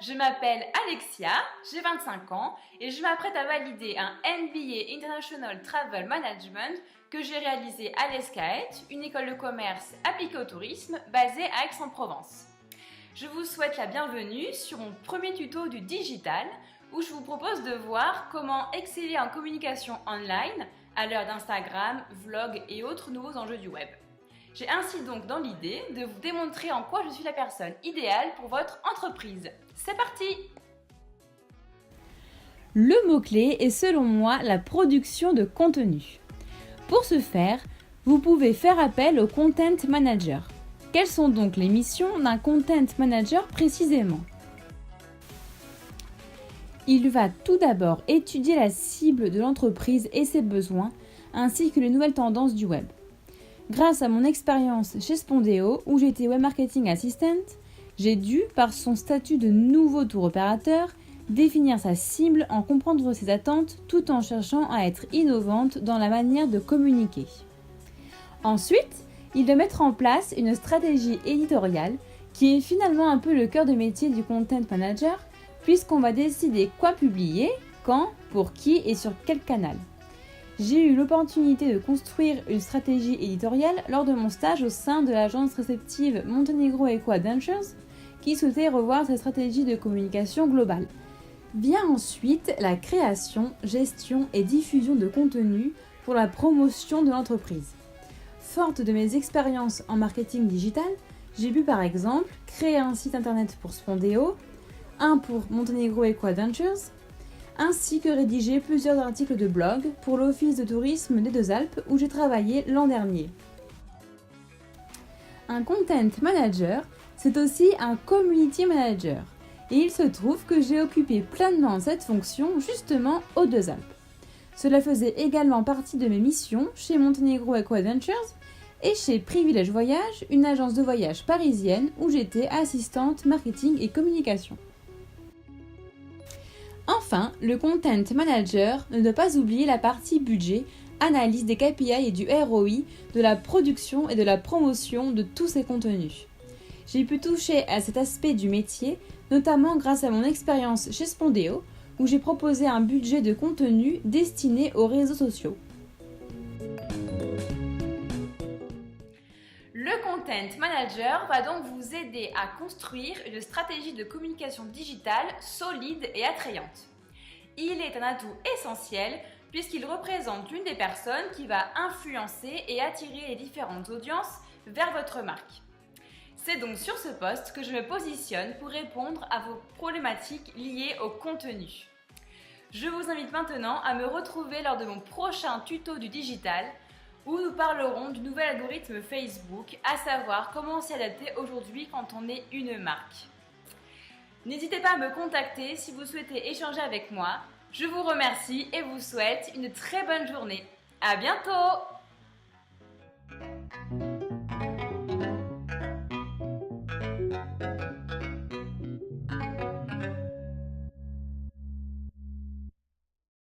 Je m'appelle Alexia, j'ai 25 ans et je m'apprête à valider un MBA International Travel Management que j'ai réalisé à l'ESCAET, une école de commerce appliquée au tourisme basée à Aix-en-Provence. Je vous souhaite la bienvenue sur mon premier tuto du digital où je vous propose de voir comment exceller en communication online à l'heure d'Instagram, vlog et autres nouveaux enjeux du web. J'ai ainsi donc dans l'idée de vous démontrer en quoi je suis la personne idéale pour votre entreprise. C'est parti! Le mot-clé est selon moi la production de contenu. Pour ce faire, vous pouvez faire appel au Content Manager. Quelles sont donc les missions d'un Content Manager précisément? Il va tout d'abord étudier la cible de l'entreprise et ses besoins, ainsi que les nouvelles tendances du web. Grâce à mon expérience chez Spondeo, où j'étais Web Marketing Assistant, j'ai dû, par son statut de nouveau tour opérateur, définir sa cible en comprendre ses attentes tout en cherchant à être innovante dans la manière de communiquer. Ensuite, il doit mettre en place une stratégie éditoriale qui est finalement un peu le cœur de métier du Content Manager puisqu'on va décider quoi publier, quand, pour qui et sur quel canal. J'ai eu l'opportunité de construire une stratégie éditoriale lors de mon stage au sein de l'agence réceptive Montenegro Eco Adventures qui souhaitait revoir sa stratégie de communication globale. Vient ensuite la création, gestion et diffusion de contenu pour la promotion de l'entreprise. Forte de mes expériences en marketing digital, j'ai pu par exemple créer un site internet pour Spondeo, un pour Montenegro Eco Adventures, ainsi que rédiger plusieurs articles de blog pour l'Office de tourisme des Deux-Alpes où j'ai travaillé l'an dernier. Un Content Manager, c'est aussi un Community Manager. Et il se trouve que j'ai occupé pleinement cette fonction justement aux Deux-Alpes. Cela faisait également partie de mes missions chez Montenegro Eco Adventures et chez Privilège Voyage, une agence de voyage parisienne où j'étais assistante marketing et communication. Enfin, le Content Manager ne doit pas oublier la partie budget, analyse des KPI et du ROI, de la production et de la promotion de tous ces contenus. J'ai pu toucher à cet aspect du métier, notamment grâce à mon expérience chez Spondeo, où j'ai proposé un budget de contenu destiné aux réseaux sociaux. Le Content Manager va donc vous aider à construire une stratégie de communication digitale solide et attrayante. Il est un atout essentiel puisqu'il représente l'une des personnes qui va influencer et attirer les différentes audiences vers votre marque. C'est donc sur ce poste que je me positionne pour répondre à vos problématiques liées au contenu. Je vous invite maintenant à me retrouver lors de mon prochain tuto du digital où nous parlerons du nouvel algorithme Facebook, à savoir comment s'y adapter aujourd'hui quand on est une marque. N'hésitez pas à me contacter si vous souhaitez échanger avec moi. Je vous remercie et vous souhaite une très bonne journée. À bientôt!